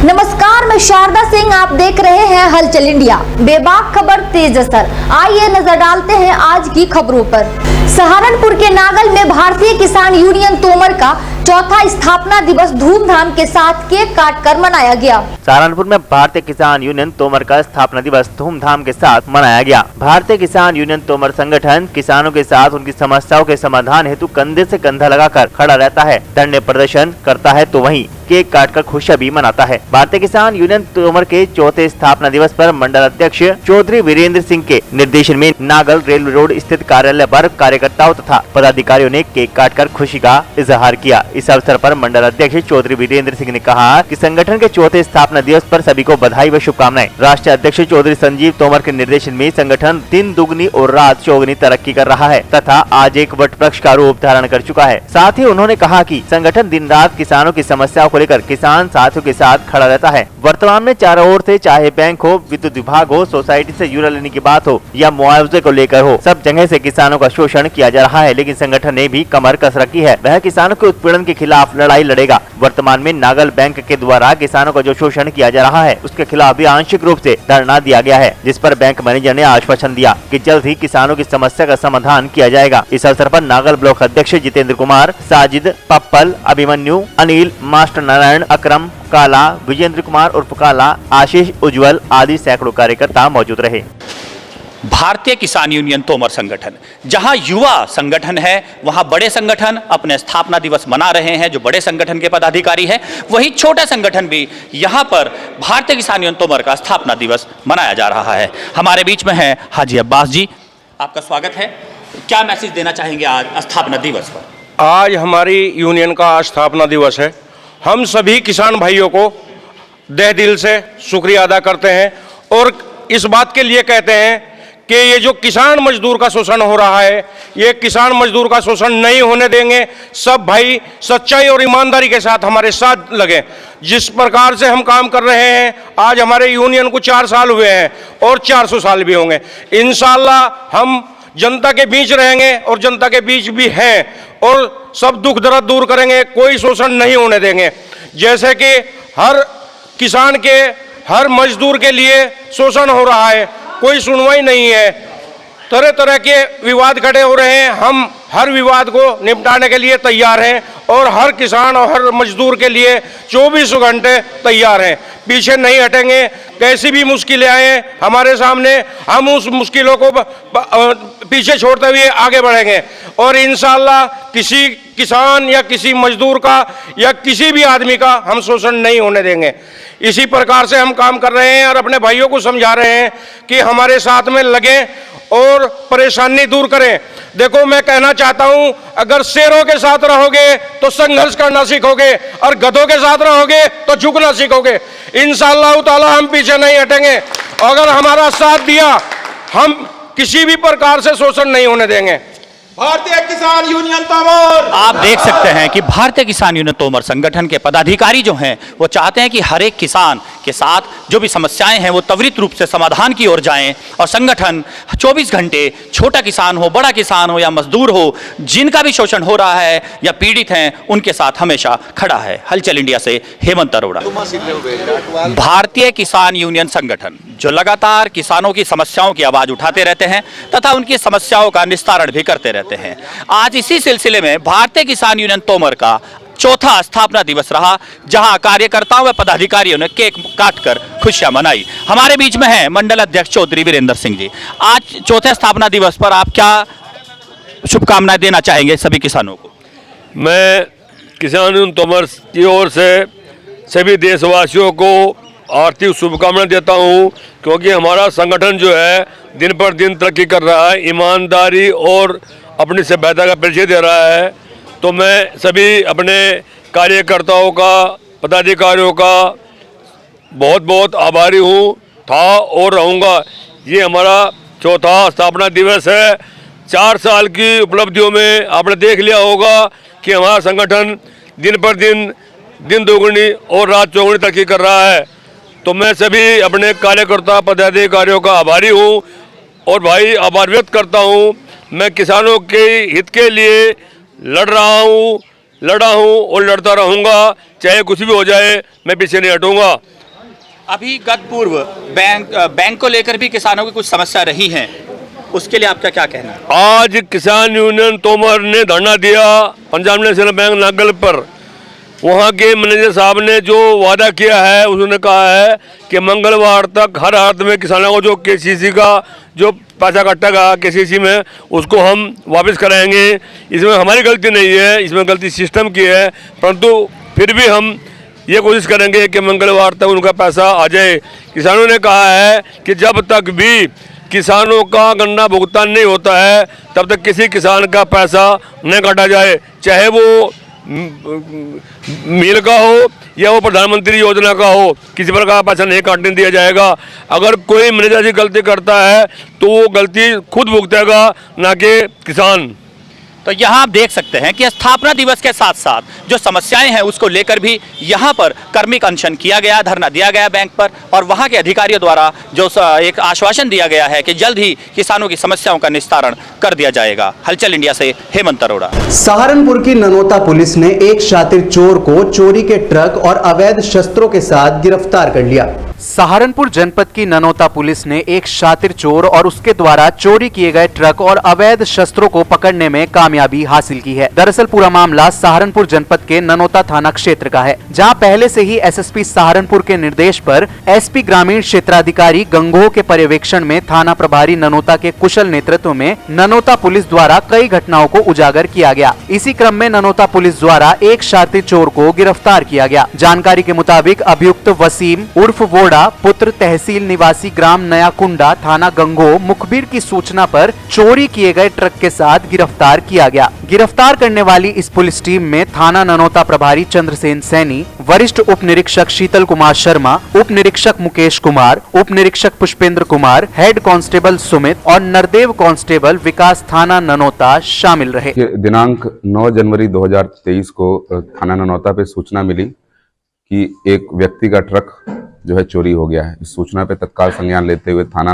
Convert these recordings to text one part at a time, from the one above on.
नमस्कार, मैं शारदा सिंह। आप देख रहे हैं हलचल इंडिया। बेबाक खबर तेज असर। आइए नजर डालते हैं आज की खबरों पर। सहारनपुर के नागल में भारतीय किसान यूनियन तोमर का चौथा स्थापना दिवस धूमधाम के साथ केक काटकर मनाया गया। सहारनपुर में भारतीय किसान यूनियन तोमर का स्थापना दिवस धूमधाम के साथ मनाया गया। भारतीय किसान यूनियन तोमर संगठन किसानों के साथ उनकी समस्याओं के समाधान हेतु कंधे से कंधा लगाकर खड़ा रहता है, धरने प्रदर्शन करता है तो वहीं केक काटकर खुशियां भी मनाता है। भारतीय किसान यूनियन तोमर के चौथे स्थापना दिवस पर मंडल अध्यक्ष चौधरी वीरेंद्र सिंह के निर्देशन में नागल रेलवे रोड स्थित कार्यालय पर कार्यकर्ताओं तथा पदाधिकारियों ने केक काटकर खुशी का इजहार किया। इस अवसर पर मंडल अध्यक्ष चौधरी वीरेंद्र सिंह ने कहा कि संगठन के चौथे स्थापना दिवस पर सभी को बधाई व शुभकामनाएं। राष्ट्रीय अध्यक्ष चौधरी संजीव तोमर के निर्देशन में संगठन दिन दुगनी और रात चौगुनी तरक्की कर रहा है तथा आज एक वट वृक्ष का रूप धारण कर चुका है। साथ ही उन्होंने कहा कि संगठन दिन रात किसानों की समस्याओं को लेकर किसान साथियों के साथ खड़ा रहता है। वर्तमान में चारों ओर से चाहे बैंक हो, विद्युत विभाग हो, सोसाइटी से यूरा लेने की बात हो या मुआवजे को लेकर हो, सब जगह से किसानों का शोषण किया जा रहा है, लेकिन संगठन ने भी कमर कस रखी है। वह किसानों के उत्पीड़न के खिलाफ लड़ाई लड़ेगा। वर्तमान में नागल बैंक के द्वारा किसानों का जो शोषण किया जा रहा है उसके खिलाफ भी आंशिक रूप से धरना दिया गया है, जिस पर बैंक मैनेजर ने आश्वासन दिया कि जल्द ही किसानों की समस्या का समाधान किया जाएगा। इस अवसर पर नागल ब्लॉक अध्यक्ष जितेंद्र कुमार, साजिद, पप्पल, अभिमन्यु, अनिल, मास्टर नारायण, अक्रम, काला, विजेंद्र कुमार उर्फ काला, आशीष, उज्जवल आदि सैकड़ों कार्यकर्ता मौजूद रहे। भारतीय किसान यूनियन तोमर संगठन, जहां युवा संगठन है वहां बड़े संगठन अपने स्थापना दिवस मना रहे हैं, जो बड़े संगठन के पदाधिकारी हैं, वही छोटा संगठन भी यहां पर भारतीय किसान यूनियन तोमर का स्थापना दिवस मनाया जा रहा है। हमारे बीच में है हाजी अब्बास जी, आपका स्वागत है। क्या मैसेज देना चाहेंगे आज स्थापना दिवस पर? आज हमारी यूनियन का स्थापना दिवस है। हम सभी किसान भाइयों को तहे दिल से शुक्रिया अदा करते हैं और इस बात के लिए कहते हैं कि ये जो किसान मजदूर का शोषण हो रहा है, ये किसान मजदूर का शोषण नहीं होने देंगे। सब भाई सच्चाई और ईमानदारी के साथ हमारे साथ लगे। जिस प्रकार से हम काम कर रहे हैं, आज हमारे यूनियन को 4 साल हुए हैं और 400 साल भी होंगे। इंशाअल्लाह हम जनता के बीच रहेंगे और जनता के बीच भी हैं और सब दुख दर्द दूर करेंगे, कोई शोषण नहीं होने देंगे। जैसे कि हर किसान के, हर मजदूर के लिए शोषण हो रहा है, कोई सुनवाई नहीं है, तरह तरह के विवाद खड़े हो रहे हैं। हम हर विवाद को निपटाने के लिए तैयार हैं और हर किसान और हर मजदूर के लिए 24 घंटे तैयार हैं, पीछे नहीं हटेंगे। कैसी भी मुश्किलें आए हमारे सामने, हम उस मुश्किलों को पीछे छोड़ते हुए आगे बढ़ेंगे और इंशाअल्लाह किसी किसान या किसी मजदूर का या किसी भी आदमी का हम शोषण नहीं होने देंगे। इसी प्रकार से हम काम कर रहे हैं और अपने भाइयों को समझा रहे हैं कि हमारे साथ में लगें और परेशानी दूर करें। देखो, मैं कहना चाहता हूं, अगर शेरों के साथ रहोगे तो संघर्ष करना सीखोगे और गधों के साथ रहोगे तो झुकना सीखोगे। इंशाअल्लाह ताला हम पीछे नहीं हटेंगे। अगर हमारा साथ दिया, हम किसी भी प्रकार से शोषण नहीं होने देंगे। भारतीय किसान यूनियन तोमर, आप देख सकते हैं कि भारतीय किसान यूनियन तोमर संगठन के पदाधिकारी जो हैं वो चाहते हैं कि हर एक किसान के साथ जो भी समस्याएं हैं वो त्वरित रूप से समाधान की ओर जाएं और संगठन 24 घंटे, छोटा किसान हो, बड़ा किसान हो या मजदूर हो, जिनका भी शोषण हो रहा है या पीड़ित हैं, उनके साथ हमेशा खड़ा है। हलचल इंडिया से हेमंत अरोड़ा। भारतीय किसान यूनियन संगठन जो लगातार किसानों की समस्याओं की आवाज उठाते रहते हैं तथा उनकी समस्याओं का निस्तारण भी करते रहते हैं। आज इसी सिलसिले में भारतीय किसान यूनियन तोमर का चौथा स्थापना दिवस रहा, जहां कार्यकर्ताओं व पदाधिकारियों ने केक काटकर खुशियां मनाई। हमारे बीच में है मंडल अध्यक्ष चौधरी वीरेंद्र सिंह जी। आज चौथे स्थापना दिवस पर आप क्या शुभकामनाएं देना चाहेंगे सभी किसानों को? मैं किसान यूनियन तोमर की ओर से सभी देशवासियों को आर्थिक शुभकामनाएं देता हूं, क्योंकि हमारा संगठन जो है दिन पर दिन तरक्की कर रहा है, ईमानदारी और अपनी सभ्यता का परिचय दे रहा है। तो मैं सभी अपने कार्यकर्ताओं का, पदाधिकारियों का बहुत बहुत आभारी हूँ, था और रहूँगा। ये हमारा चौथा स्थापना दिवस है। 4 साल की उपलब्धियों में आपने देख लिया होगा कि हमारा संगठन दिन पर दिन दोगुनी और रात चौगुनी तरक्की कर रहा है। तो मैं सभी अपने कार्यकर्ता, पदाधिकारियों का आभारी हूँ और भाई आभार व्यक्त करता हूँ। मैं किसानों के हित के लिए लड़ा हूँ और लड़ता रहूँगा, चाहे कुछ भी हो जाए, मैं पीछे नहीं हटूँगा। अभी गत पूर्व बैंक को लेकर भी किसानों की कुछ समस्या रही है, उसके लिए आपका क्या कहना है? आज किसान यूनियन तोमर ने धरना दिया पंजाब नेशनल बैंक नागल पर। वहाँ के मैनेजर साहब ने जो वादा किया है, उन्होंने कहा है कि मंगलवार तक हर हालत में किसानों को जो केसीसी का जो पैसा कटेगा केसीसी में, उसको हम वापस कराएंगे। इसमें हमारी गलती नहीं है, इसमें गलती सिस्टम की है, परंतु फिर भी हम ये कोशिश करेंगे कि मंगलवार तक उनका पैसा आ जाए। किसानों ने कहा है कि जब तक भी किसानों का गन्ना भुगतान नहीं होता है, तब तक किसी किसान का पैसा न काटा जाए, चाहे वो मिल का हो या वो प्रधानमंत्री योजना का हो, किसी प्रकार का पैसा नहीं काटने दिया जाएगा। अगर कोई मैनेजर ऐसी गलती करता है तो वो गलती खुद भुगतेगा, ना कि किसान। तो यहाँ आप देख सकते हैं कि स्थापना दिवस के साथ साथ जो समस्याएं हैं उसको लेकर भी यहाँ पर कर्मिक अनशन किया गया, धरना दिया गया बैंक पर, और वहाँ के अधिकारियों द्वारा जो एक आश्वासन दिया गया है कि जल्द ही किसानों की समस्याओं का निस्तारण कर दिया जाएगा। हलचल इंडिया से हेमंत अरोड़ा। सहारनपुर की ननौता पुलिस ने एक शातिर चोर को चोरी के ट्रक और अवैध शस्त्रों के साथ गिरफ्तार कर लिया। सहारनपुर जनपद की ननौता पुलिस ने एक शातिर चोर और उसके द्वारा चोरी किए गए ट्रक और अवैध शस्त्रों को पकड़ने में कामयाबी हासिल की है। दरअसल पूरा मामला सहारनपुर जनपद के ननौता थाना क्षेत्र का है, जहां पहले से ही एसएसपी सहारनपुर के निर्देश पर एसपी ग्रामीण क्षेत्राधिकारी गंगोह के पर्यवेक्षण में थाना प्रभारी ननौता के कुशल नेतृत्व में ननौता पुलिस द्वारा कई घटनाओं को उजागर किया गया। इसी क्रम में ननौता पुलिस द्वारा एक शातिर चोर को गिरफ्तार किया गया। जानकारी के मुताबिक अभियुक्त वसीम उर्फ वोड़ा पुत्र तहसील निवासी ग्राम नया कुंडा थाना गंगोह मुखबिर की सूचना पर चोरी किए गए ट्रक के साथ गिरफ्तार किया गया। गिरफ्तार करने वाली इस पुलिस टीम में थाना ननौता प्रभारी चंद्रसेन सैनी, वरिष्ठ उप निरीक्षक शीतल कुमार शर्मा, उप निरीक्षक मुकेश कुमार, उप निरीक्षक पुष्पेंद्र कुमार, हेड कांस्टेबल सुमित और नरदेव कांस्टेबल विकास थाना ननौता शामिल रहे। दिनांक 9 जनवरी 2023 को थाना ननौता पे सूचना मिली कि एक व्यक्ति का ट्रक जो है चोरी हो गया है। इस सूचना पे तत्काल संज्ञान लेते हुए थाना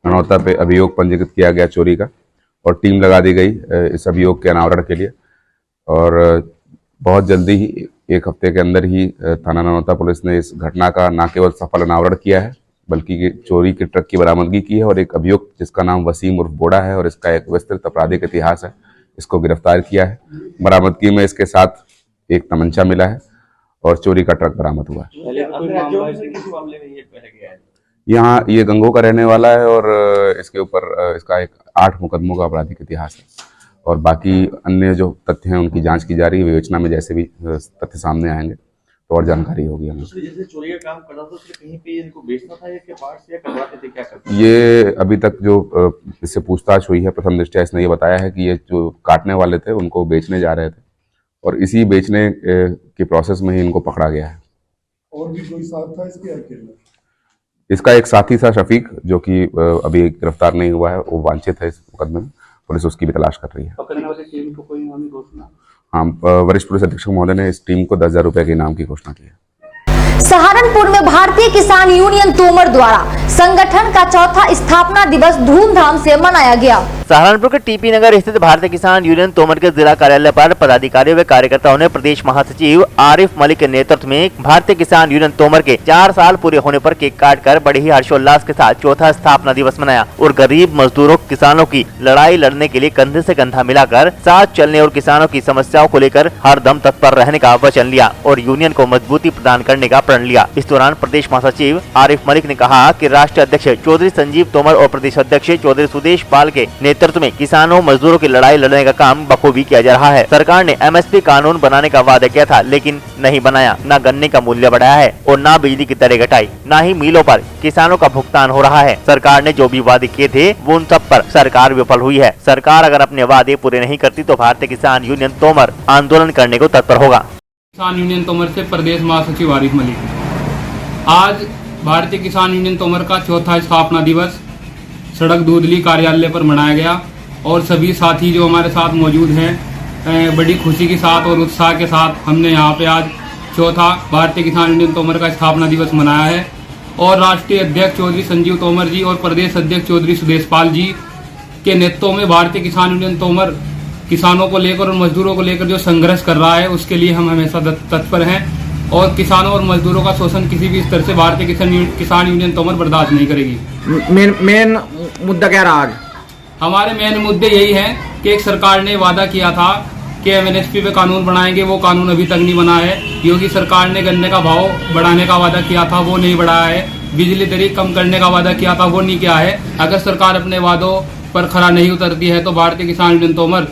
ननौता पे अभियोग पंजीकृत किया गया चोरी का, और टीम लगा दी गई इस अभियोग के अनावरण के लिए। और बहुत जल्दी ही, एक हफ्ते के अंदर ही थाना ननौता पुलिस ने इस घटना का न केवल सफल अनावरण किया है, बल्कि चोरी के ट्रक की बरामदगी की है, और एक अभियुक्त जिसका नाम वसीम उर्फ बोड़ा है और इसका एक विस्तृत आपराधिक इतिहास है, इसको गिरफ्तार किया है। बरामदगी में इसके साथ एक तमंचा मिला है और चोरी का ट्रक बरामद हुआ है। यहाँ ये गंगोह का रहने वाला है और इसके ऊपर इसका एक 8 मुकदमों का आपराधिक इतिहास है, और बाकी अन्य जो तथ्य हैं उनकी जांच की जा रही है। विवेचना में जैसे भी तथ्य सामने आएंगे तो और जानकारी होगी हमें। जैसे चोरी का काम करता था, कहीं पे इनको बेचता था या के पास या करवाते थे, क्या करते थे? ये अभी तक जो इससे पूछताछ हुई है, प्रथम दृष्टया इसने ये बताया है कि ये जो काटने वाले थे उनको बेचने जा रहे थे, और इसी बेचने के प्रोसेस में ही इनको पकड़ा गया है। और भी कोई साथ था इसके अकेले? इसका एक साथी था शफीक, जो कि अभी गिरफ्तार नहीं हुआ है, वो वांछित है इस मुकदमे में। पुलिस उसकी भी तलाश कर रही है। पकड़ने वाली टीम को कोई इनामी घोषणा? हाँ, वरिष्ठ पुलिस अधीक्षक महोदय ने इस टीम को 10,000 रुपए के इनाम की घोषणा की है। सहारनपुर में भारतीय किसान यूनियन तोमर द्वारा संगठन का चौथा स्थापना दिवस धूमधाम से मनाया गया। सहारनपुर के टीपी नगर स्थित भारतीय किसान यूनियन तोमर के जिला कार्यालय पर पदाधिकारियों व कार्यकर्ताओं ने प्रदेश महासचिव आरिफ मलिक के नेतृत्व में भारतीय किसान यूनियन तोमर के 4 साल पूरे होने पर केक काटकर बड़े ही हर्षोल्लास के साथ चौथा स्थापना दिवस मनाया और गरीब मजदूरों किसानों की लड़ाई लड़ने के लिए कंधे से कंधा मिलाकर साथ चलने और किसानों की समस्याओं को लेकर हर दम तत्पर रहने का वचन लिया और यूनियन को मजबूती प्रदान करने का प्रण लिया। इस दौरान प्रदेश महासचिव आरिफ मलिक ने कहा कि राष्ट्रीय अध्यक्ष चौधरी संजीव तोमर और प्रदेश अध्यक्ष चौधरी सुदेश पाल के नेतृत्व में किसानों मजदूरों की लड़ाई लड़ने का काम बखूबी किया जा रहा है। सरकार ने एमएसपी कानून बनाने का वादा किया था, लेकिन नहीं बनाया। न गन्ने का मूल्य बढ़ाया है और न बिजली की दरें घटाई, न ही मिलों पर किसानों का भुगतान हो रहा है। सरकार ने जो भी वादे किए थे वो उन सब पर सरकार विफल हुई है। सरकार अगर अपने वादे पूरे नहीं करती तो भारतीय किसान यूनियन तोमर आंदोलन करने को तत्पर होगा। किसान यूनियन तोमर से प्रदेश महासचिव आरिफ मलिक। आज भारतीय किसान यूनियन तोमर का चौथा स्थापना दिवस सड़क दूधली कार्यालय पर मनाया गया और सभी साथी जो हमारे साथ मौजूद हैं बड़ी खुशी के साथ और उत्साह के साथ हमने यहाँ पे आज चौथा भारतीय किसान यूनियन तोमर का स्थापना दिवस मनाया है। और राष्ट्रीय अध्यक्ष चौधरी संजीव तोमर जी और प्रदेश अध्यक्ष चौधरी सुदेश पाल जी के नेतृत्व में भारतीय किसान यूनियन तोमर किसानों को लेकर और मजदूरों को लेकर जो संघर्ष कर रहा है उसके लिए हम हमेशा तत्पर हैं और किसानों और मजदूरों का शोषण किसी भी स्तर से भारतीय किसान यूनियन तोमर बर्दाश्त नहीं करेगी। मेन मुद्दा क्या रहा आज? हमारे मेन मुद्दे यही हैं कि एक सरकार ने वादा किया था कि एमएसपी पे कानून बनाएंगे, वो कानून अभी तक नहीं बना है। योगी सरकार ने गन्ने का भाव बढ़ाने का वादा किया था, वो नहीं बढ़ाया है। बिजली दर कम करने का वादा किया था, वो नहीं किया है। अगर सरकार अपने वादों पर खरा नहीं उतरती है तो भारतीय किसान यूनियन तोमर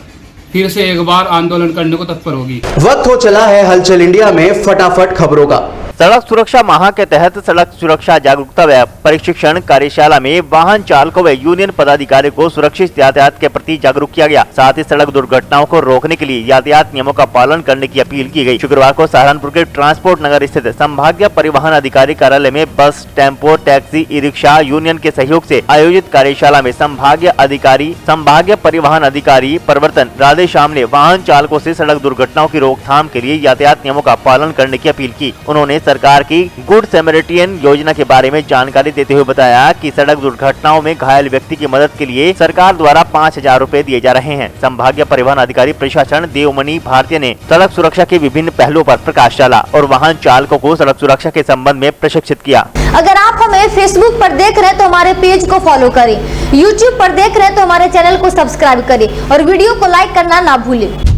फिर से एक बार आंदोलन करने को तत्पर होगी। वक्त हो चला है हलचल इंडिया में फटाफट खबरों का। सड़क सुरक्षा माह के तहत सड़क सुरक्षा जागरूकता व प्रशिक्षण कार्यशाला में वाहन चालकों व यूनियन पदाधिकारी को सुरक्षित यातायात के प्रति जागरूक किया गया। साथ ही सड़क दुर्घटनाओं को रोकने के लिए यातायात नियमों का पालन करने की अपील की गई। शुक्रवार को सहारनपुर के ट्रांसपोर्ट नगर स्थित संभागीय परिवहन अधिकारी कार्यालय में बस, tempo, taxi, e rickshaw union के सहयोग से आयोजित कार्यशाला में संभागीय परिवहन अधिकारी परिवर्तन राधेश्याम ने वाहन चालकों से सड़क दुर्घटनाओं की रोकथाम के लिए यातायात नियमों का पालन करने की अपील की। उन्होंने सरकार की गुड सैमरिटियन योजना के बारे में जानकारी देते हुए बताया कि सड़क दुर्घटनाओं में घायल व्यक्ति की मदद के लिए सरकार द्वारा 5,000 रुपए दिए जा रहे हैं। संभागीय परिवहन अधिकारी प्रशासन देवमणि भारतीय ने सड़क सुरक्षा के विभिन्न पहलुओं पर प्रकाश डाला और वाहन चालकों को सड़क सुरक्षा के संबंध में प्रशिक्षित किया। अगर आप हमें फेसबुक पर देख रहे हैं तो हमारे पेज को फॉलो करें, यूट्यूब पर देख रहे हैं तो हमारे चैनल को सब्सक्राइब करें और वीडियो को लाइक करना ना भूलें।